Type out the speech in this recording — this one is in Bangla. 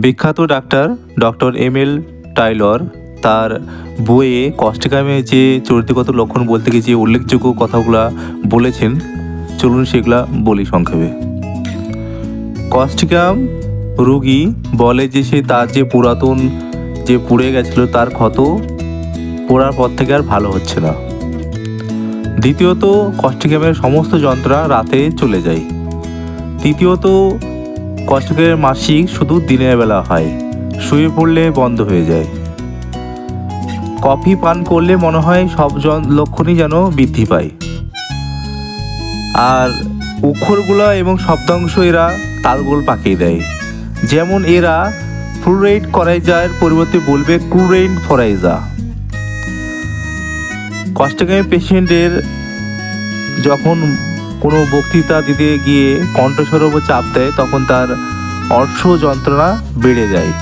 বিখ্যাত ডক্টর এম.এল. টাইলর তার বইয়ে কষ্টিকামে যে চরিত্রগত লক্ষণ বলতে গিয়ে যে উল্লেখযোগ্য কথাগুলো বলেছেন, চলুন সেগুলা বলি সংক্ষেপে। কষ্টিকাম রোগী বলে যে সে তার যে পুরাতন যে পুড়ে গেছিল তার ক্ষত পোড়ার পর থেকে আর ভালো হচ্ছে না। দ্বিতীয়ত, কষ্টিকামের সমস্ত যন্ত্রণা রাতে চলে যায়। তৃতীয়ত, কষ্টিকামের মাসিক শুধু দিনের বেলা হয়, শুয়ে পড়লে বন্ধ হয়ে যায়। কফি পান করলে মনে হয় সব লক্ষণই যেন বৃদ্ধি পায়। আর অক্ষরগুলো এবং শব্দাংশ এরা তালগোল পাকিয়ে দেয়। যেমন এরা ফ্লুরাইড করাইজার পরিবর্তে বলবে ক্লোরাইড ফরাইজা। কষ্টিকামের পেশেন্টের যখন কোনো বক্তৃতা দিতে গিয়ে কণ্ঠস্বরের উপর চাপ দেয় তখন তার অর্শ যন্ত্রণা বেড়ে যায়।